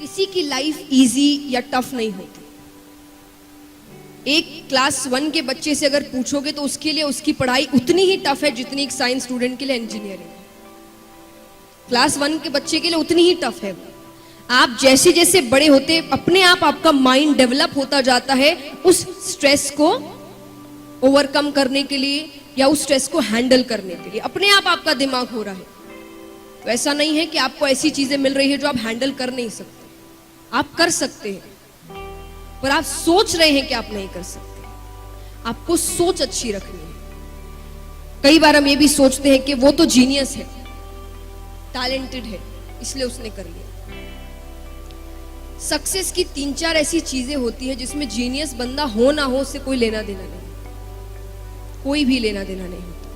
किसी की life easy या टफ नहीं होती। एक क्लास 1 के बच्चे से अगर पूछोगे तो उसके लिए उसकी पढ़ाई उतनी ही टफ है जितनी एक साइंस स्टूडेंट के लिए इंजीनियरिंग। क्लास 1 के बच्चे के लिए उतनी ही टफ है। आप जैसे जैसे बड़े होते अपने आप आपका माइंड डेवलप होता जाता है उस स्ट्रेस को ओवरकम करने के लिए या उस स्ट्रेस को हैंडल करने के लिए अपने आप आपका दिमाग हो रहा है। तो ऐसा नहीं है कि आपको ऐसी चीजें मिल रही है जो आप हैंडल कर नहीं सकते। आप कर सकते हैं पर आप सोच रहे हैं कि आप नहीं कर सकते। आपको सोच अच्छी रखनी है। कई बार हम ये भी सोचते हैं कि वो तो जीनियस है, टैलेंटेड है, इसलिए उसने कर लिया। सक्सेस की 3-4 ऐसी चीजें होती है जिसमें जीनियस बंदा हो ना हो उससे कोई लेना देना नहीं, कोई भी लेना देना नहीं होता।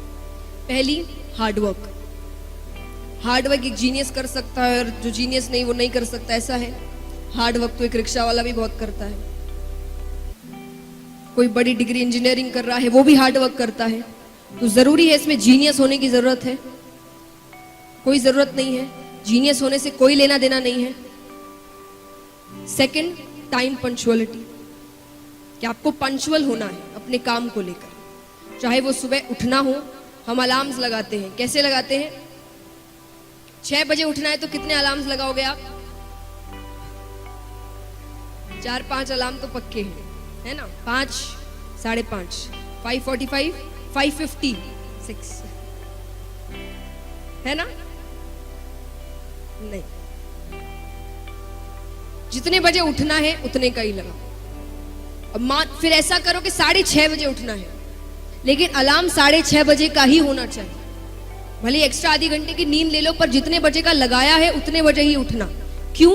पहली, हार्डवर्क। हार्डवर्क एक जीनियस कर सकता है और जो जीनियस नहीं वो नहीं कर सकता, ऐसा है। हार्डवर्क तो एक रिक्शा वाला भी बहुत करता है। कोई बड़ी डिग्री इंजीनियरिंग कर रहा है वो भी हार्डवर्क करता है। तो जरूरी है इसमें जीनियस होने की जरूरत है? कोई जरूरत नहीं है। जीनियस होने से कोई लेना देना नहीं है। सेकंड, टाइम पंक्चुअलिटी, कि आपको पंक्चुअल होना है अपने काम को लेकर। चाहे वो सुबह उठना हो, हम अलार्म्स लगाते हैं। कैसे लगाते हैं? 6 बजे उठना है तो कितने अलार्म्स लगाओगे आप? 4-5 अलार्म तो पक्के हैं, है ना? 5, 5:30, 5:45, 5:50, 6, है ना? नहीं, जितने बजे उठना है उतने का ही लगाओ। अब फिर ऐसा करो कि 6:30 बजे उठना है, लेकिन अलार्म 6:30 बजे का ही होना चाहिए। भले एक्स्ट्रा आधी घंटे की नींद ले लो पर जितने बजे का लगाया है उतने बजे ही उठना। क्यों?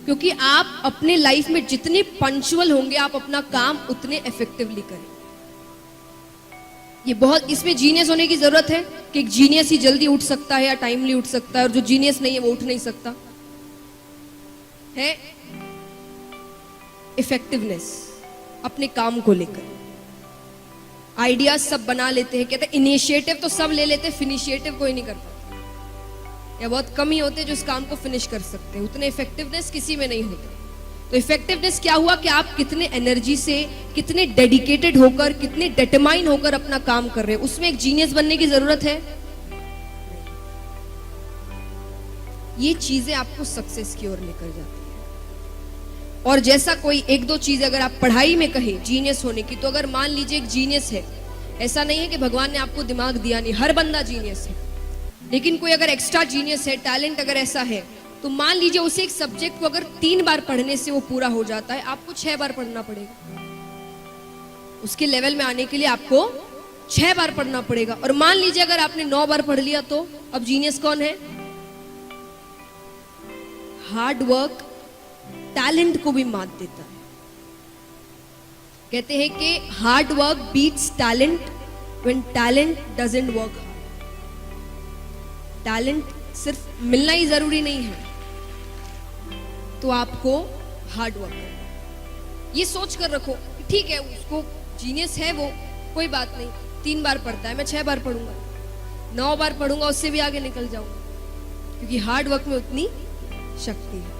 क्योंकि आप अपने लाइफ में जितने पंक्चुअल होंगे आप अपना काम उतने इफेक्टिवली करें। ये बहुत, इसमें जीनियस होने की जरूरत है कि एक जीनियस ही जल्दी उठ सकता है या टाइमली उठ सकता है और जो जीनियस नहीं है वो उठ नहीं सकता है। इफेक्टिवनेस अपने काम को लेकर। आइडियाज सब बना लेते हैं, कहते हैं इनिशिएटिव तो सब ले लेते हैं, फिनिशिएटिव कोई नहीं कर पाता, या बहुत कम ही होते जो इस काम को फिनिश कर सकते हैं। उतने इफेक्टिवनेस किसी में नहीं होते। तो इफेक्टिवनेस क्या हुआ कि आप कितने एनर्जी से, कितने डेडिकेटेड होकर, कितने डिटरमाइन होकर अपना काम कर रहे हैं। उसमें एक जीनियस बनने की जरूरत है। ये चीजें आपको सक्सेस की ओर लेकर जाती है। और जैसा कोई 1-2 चीज अगर आप पढ़ाई में कहे जीनियस होने की, तो अगर मान लीजिए एक जीनियस है, ऐसा नहीं है कि भगवान ने आपको दिमाग दिया नहीं, हर बंदा जीनियस है, लेकिन कोई अगर एक्स्ट्रा जीनियस है, टैलेंट अगर ऐसा है, तो मान लीजिए उसे एक सब्जेक्ट को अगर 3 बार पढ़ने से वो पूरा हो जाता है, आपको 6 बार पढ़ना पड़ेगा। उसके लेवल में आने के लिए आपको 6 बार पढ़ना पड़ेगा। और मान लीजिए अगर आपने 9 बार पढ़ लिया, तो अब जीनियस कौन है? हार्ड वर्क टैलेंट को भी मात देता है। कहते हैं कि hard work beats talent when talent doesn't work hard. Talent सिर्फ मिलना ही जरूरी नहीं है, तो आपको हार्ड वर्क करना। ये सोच कर रखो कि ठीक है, उसको जीनियस है वो, कोई बात नहीं, 3 बार पढ़ता है, मैं 6 बार पढ़ूंगा, 9 बार पढ़ूंगा, उससे भी आगे निकल जाऊंगा, क्योंकि हार्ड वर्क में उतनी शक्ति है।